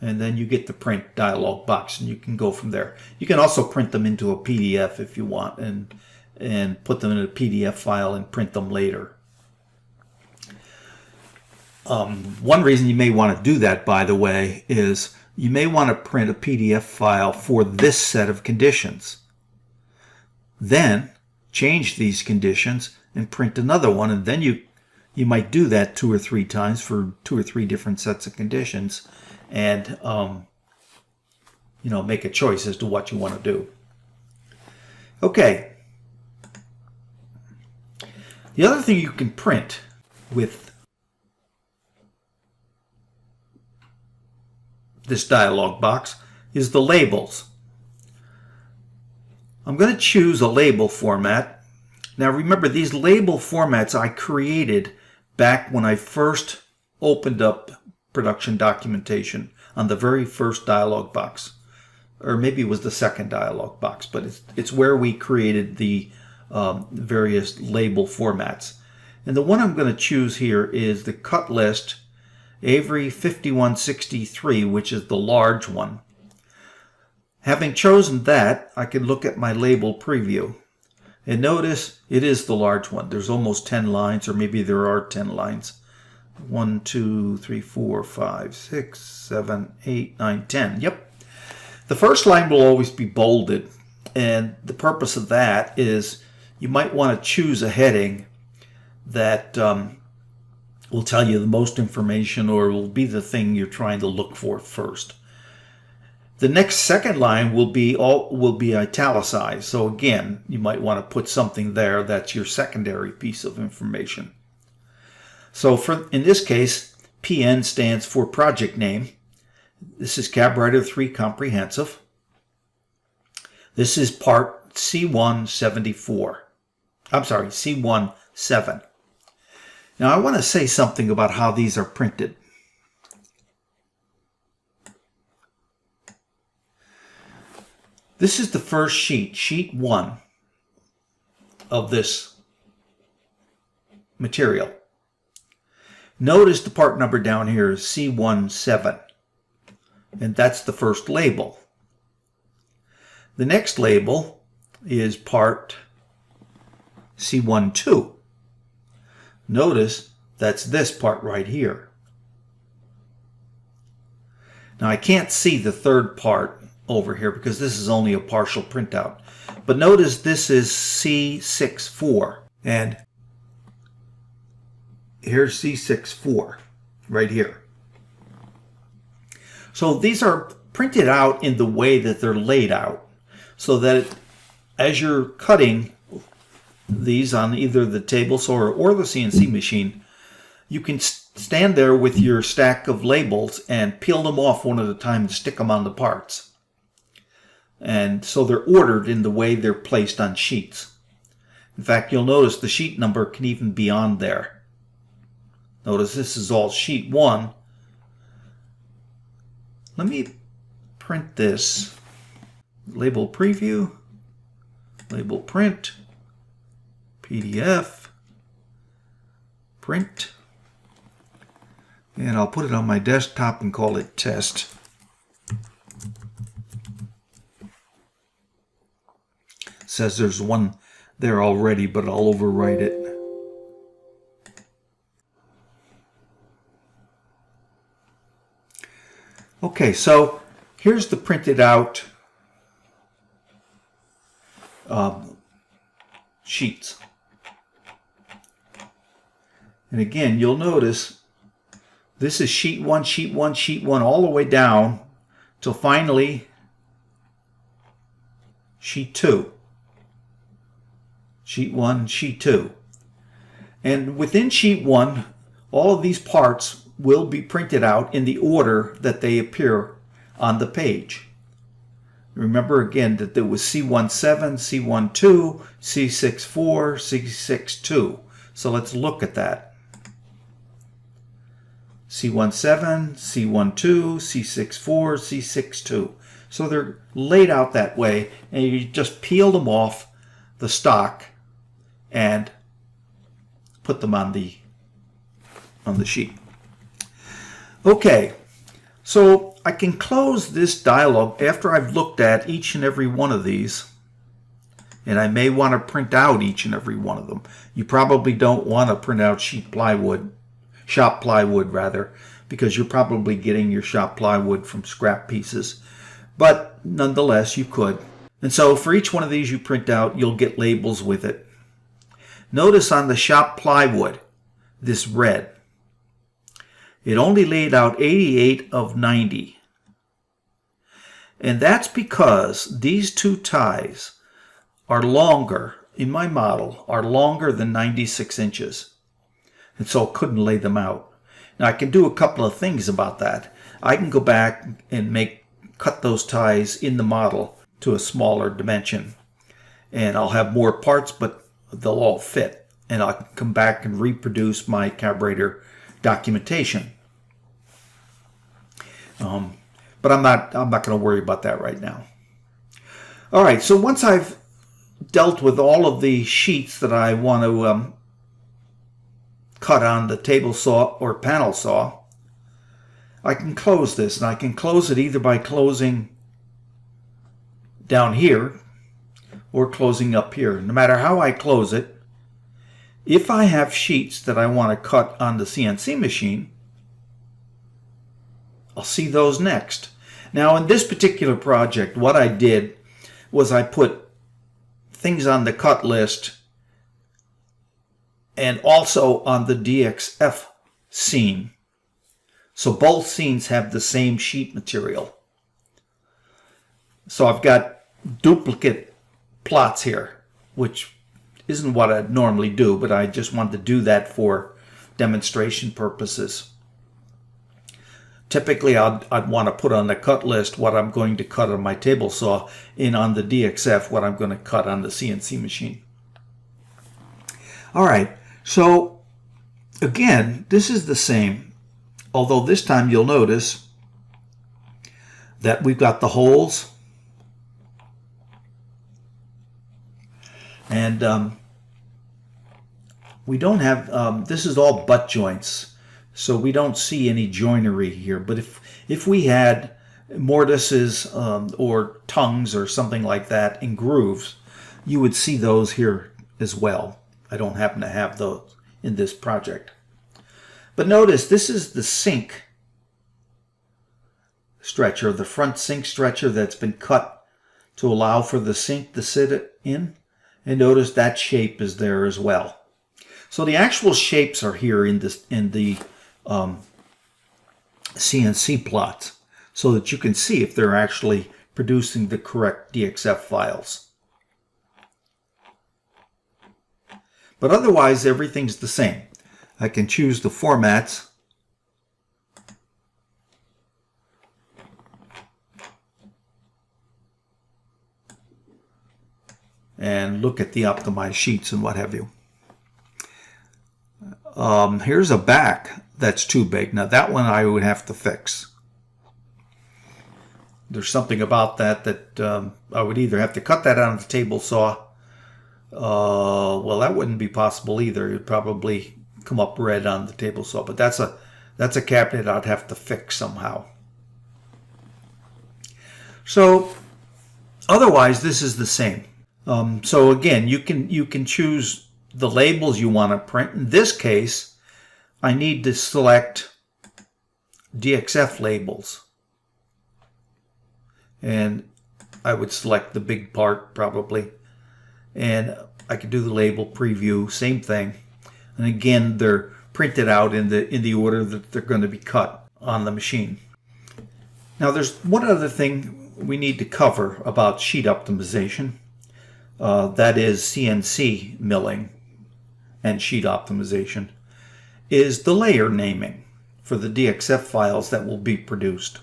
And then you get the print dialog box, and you can go from there. You can also print them into a PDF if you want, and put them in a PDF file and print them later. One reason you may want to do that, by the way, is you may want to print a PDF file for this set of conditions. Then change these conditions and print another one, and then you might do that 2 or 3 times for 2 or 3 different sets of conditions, and make a choice as to what you want to do. Okay. The other thing you can print with this dialog box is the labels. I'm going to choose a label format. Now remember, these label formats I created back when I first opened up production documentation on the very first dialog box. Or maybe it was the second dialog box, but it's where we created the various label formats. And the one I'm going to choose here is the cut list Avery 5163, which is the large one. Having chosen that, I can look at my label preview. And notice it is the large one. There's almost 10 lines, or maybe there are 10 lines. 1, 2, 3, 4, 5, 6, 7, 8, 9, 10. Yep. The first line will always be bolded. And the purpose of that is you might want to choose a heading that will tell you the most information, or will be the thing you're trying to look for first. The next second line will be italicized. So again, you might want to put something there that's your secondary piece of information. So in this case, PN stands for project name. This is CabWriter 3 Comprehensive. This is part C174. I'm sorry, C17. Now I want to say something about how these are printed. This is the first sheet, sheet 1 of this material. Notice the part number down here is C17, and that's the first label. The next label is part C12. Notice that's this part right here. Now I can't see the third part over here because this is only a partial printout. But notice this is C64, and here's C64 right here. So these are printed out in the way that they're laid out, so that as you're cutting these on either the table saw or the CNC machine, you can stand there with your stack of labels and peel them off one at a time to stick them on the parts. And so they're ordered in the way they're placed on sheets. In fact, you'll notice the sheet number can even be on there. Notice this is all sheet 1. Let me print this. Label preview, label print, PDF, print, and I'll put it on my desktop and call it test. It says there's one there already, but I'll overwrite it. Okay, so here's the printed out sheets. And again, you'll notice this is sheet 1, sheet 1, sheet 1, all the way down till finally sheet 2. Sheet 1, sheet 2. And within sheet 1, all of these parts will be printed out in the order that they appear on the page. Remember again that there was C17, C12, C64, C62. So let's look at that. C17, C12, C64, C62. So they're laid out that way, and you just peel them off the stock and put them on the sheet. Okay, so I can close this dialog after I've looked at each and every one of these, and I may want to print out each and every one of them. You probably don't want to print out shop plywood rather, because you're probably getting your shop plywood from scrap pieces, but nonetheless you could. And so for each one of these you print out, you'll get labels with it. Notice on the shop plywood, this red, it only laid out 88 of 90. And that's because these two ties are longer, in my model, are longer than 96 inches. And so I couldn't lay them out. Now I can do a couple of things about that. I can go back and cut those ties in the model to a smaller dimension. And I'll have more parts, but they'll all fit. And I'll come back and reproduce my CabWriter documentation. But I'm not going to worry about that right now. All right, so once I've dealt with all of the sheets that I want to cut on the table saw or panel saw, I can close this, and I can close it either by closing down here or closing up here. No matter how I close it, if I have sheets that I want to cut on the CNC machine, I'll see those next. Now in this particular project, what I did was I put things on the cut list and also on the DXF scene. So both scenes have the same sheet material. So I've got duplicate plots here, which isn't what I'd normally do, but I just wanted to do that for demonstration purposes. Typically, I'd want to put on the cut list what I'm going to cut on my table saw, and on the DXF what I'm going to cut on the CNC machine. All right, so again, this is the same, although this time you'll notice that we've got the holes, and we don't have, this is all butt joints. So we don't see any joinery here. But if we had mortises or tongues or something like that in grooves, you would see those here as well. I don't happen to have those in this project. But notice this is the sink stretcher, the front sink stretcher that's been cut to allow for the sink to sit in. And notice that shape is there as well. So the actual shapes are here in the CNC plots, so that you can see if they're actually producing the correct DXF files. But otherwise, everything's the same. I can choose the formats and look at the optimized sheets and what have you. Here's a back that's too big. Now that one I would have to fix. There's something about that I would either have to cut that out of the table saw. Well, that wouldn't be possible either. It would probably come up red on the table saw. But that's a cabinet I'd have to fix somehow. So otherwise, this is the same. So again, you can choose the labels you want to print. In this case, I need to select DXF labels. And I would select the big part probably. And I could do the label preview, same thing. And again, they're printed out in the order that they're going to be cut on the machine. Now there's one other thing we need to cover about sheet optimization. That is CNC milling and sheet optimization, is the layer naming for the DXF files that will be produced.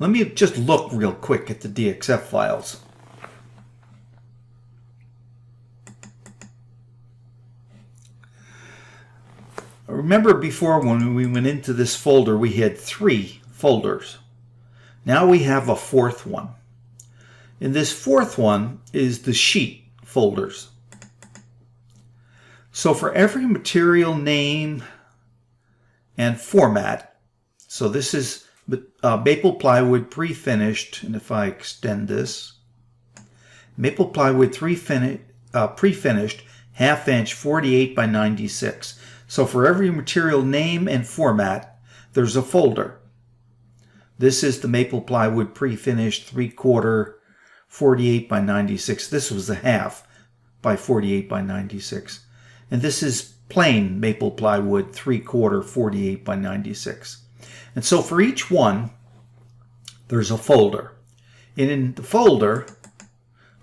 Let me just look real quick at the DXF files. Remember before when we went into this folder, we had 3 folders. Now we have a 4th one. And this 4th one is the sheet folders. So for every material name and format, so this is maple plywood pre-finished, and if I extend this, maple plywood pre-finished, half-inch, 48 by 96. So for every material name and format, there's a folder. This is the maple plywood pre-finished 3/4, 48 by 96. This was the half by 48 by 96. And this is plain maple plywood 3/4, 48 by 96. And so for each one, there's a folder. And in the folder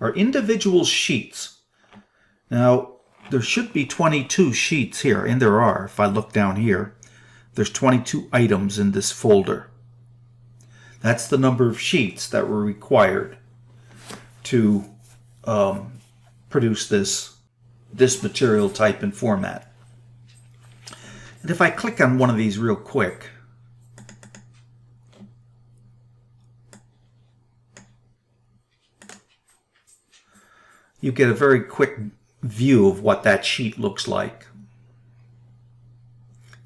are individual sheets. Now, there should be 22 sheets here, and there are. If I look down here, there's 22 items in this folder. That's the number of sheets that were required to produce this material type and format. And if I click on one of these real quick, you get a very quick view of what that sheet looks like.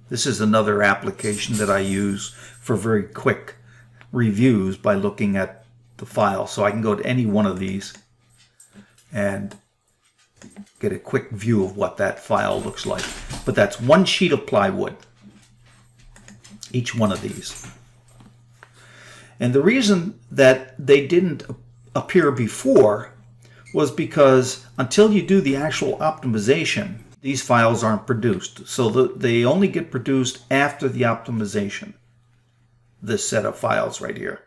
This is another application that I use for very quick reviews by looking at the file. So I can go to any one of these and get a quick view of what that file looks like. But that's one sheet of plywood, each one of these. And the reason that they didn't appear before was because until you do the actual optimization, these files aren't produced. So they only get produced after the optimization, this set of files right here.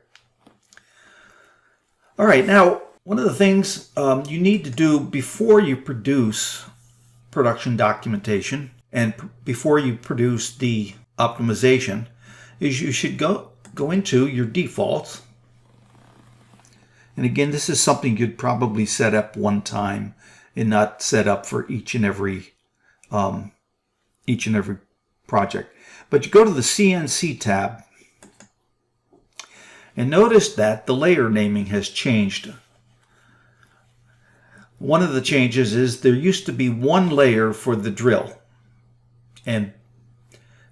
All right, now one of the things you need to do before you produce production documentation and before you produce the optimization is you should go into your defaults. And again, this is something you'd probably set up one time and not set up for each and every project. But you go to the CNC tab and notice that the layer naming has changed. One of the changes is there used to be one layer for the drill, and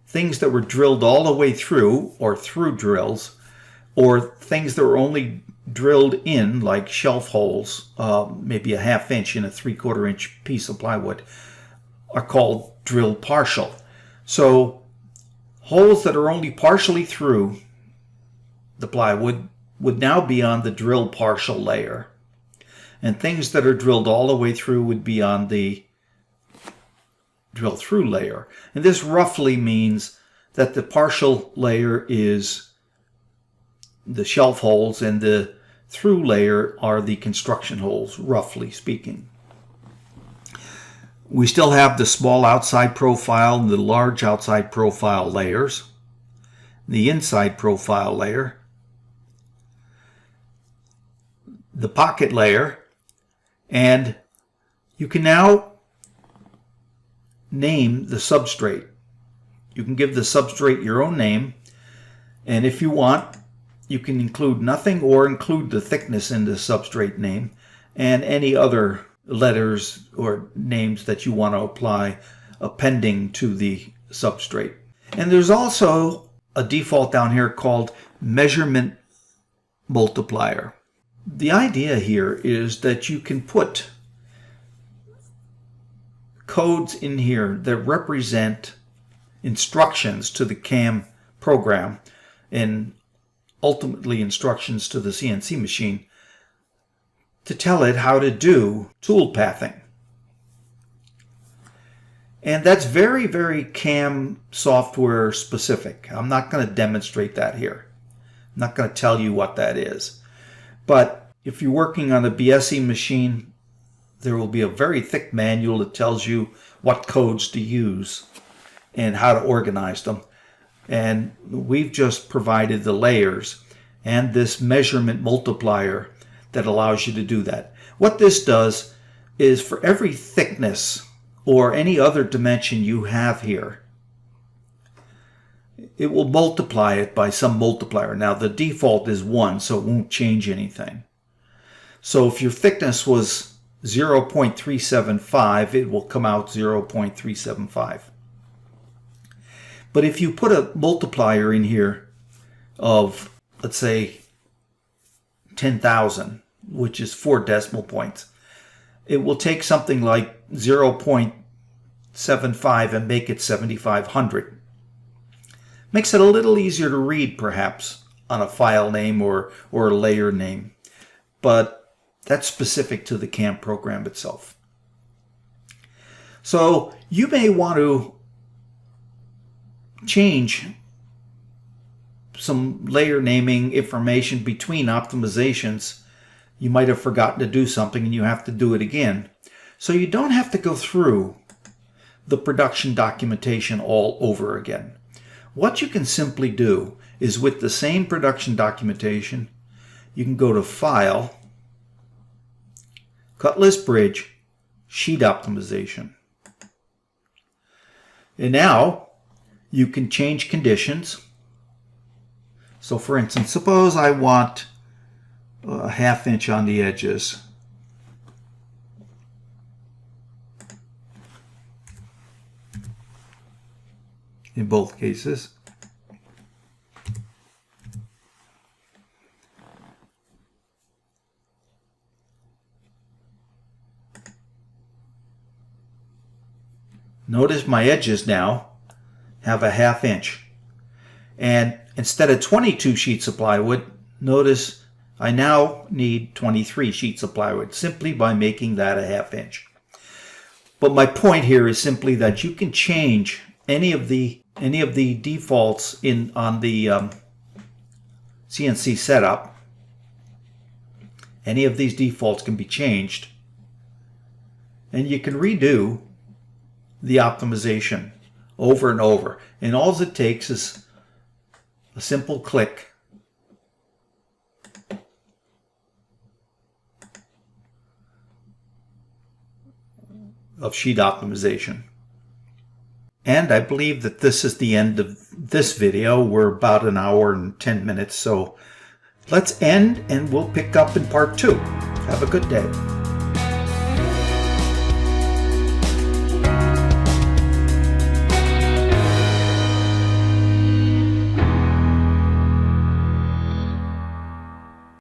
things that were drilled all the way through or through drills, or things that were only drilled in, like shelf holes, maybe a 1/2 inch in a 3/4 inch piece of plywood, are called drill partial. So holes that are only partially through the plywood would now be on the drill partial layer, and things that are drilled all the way through would be on the drill through layer. And this roughly means that the partial layer is the shelf holes and the through layer are the construction holes, roughly speaking. We still have the small outside profile and the large outside profile layers, the inside profile layer, the pocket layer, And you can now name the substrate. You can give the substrate your own name, and if you want, you can include nothing or include the thickness in the substrate name and any other letters or names that you want to apply appending to the substrate. And there's also a default down here called measurement multiplier. The idea here is that you can put codes in here that represent instructions to the CAM program and ultimately instructions to the CNC machine to tell it how to do tool pathing. And that's very, very CAM software specific. I'm not going to demonstrate that here. I'm not going to tell you what that is. But if you're working on a BSE machine, there will be a very thick manual that tells you what codes to use and how to organize them. And we've just provided the layers and this measurement multiplier that allows you to do that. What this does is for every thickness or any other dimension you have here, it will multiply it by some multiplier. Now the default is 1, so it won't change anything. So if your thickness was 0.375, it will come out 0.375. But if you put a multiplier in here of, let's say, 10,000, which is 4 decimal points, it will take something like 0.75 and make it 7,500. Makes it a little easier to read, perhaps, on a file name or a layer name. But that's specific to the CAM program itself. So you may want to change some layer naming information between optimizations. You might have forgotten to do something and you have to do it again. So you don't have to go through the production documentation all over again. What you can simply do is with the same production documentation, you can go to File, Cut List Bridge, Sheet Optimization. And now you can change conditions. So for instance, suppose I want a 1/2 inch on the edges. In both cases. Notice my edges now have a 1/2 inch. And instead of 22 sheets of plywood, notice I now need 23 sheets of plywood simply by making that a 1/2 inch. But my point here is simply that you can change any of the defaults on the CNC setup. Any of these defaults can be changed, and you can redo the optimization over and over. And all it takes is a simple click of sheet optimization. And I believe that this is the end of this video. We're about 1 hour and 10 minutes, so let's end and we'll pick up in part 2. Have a good day.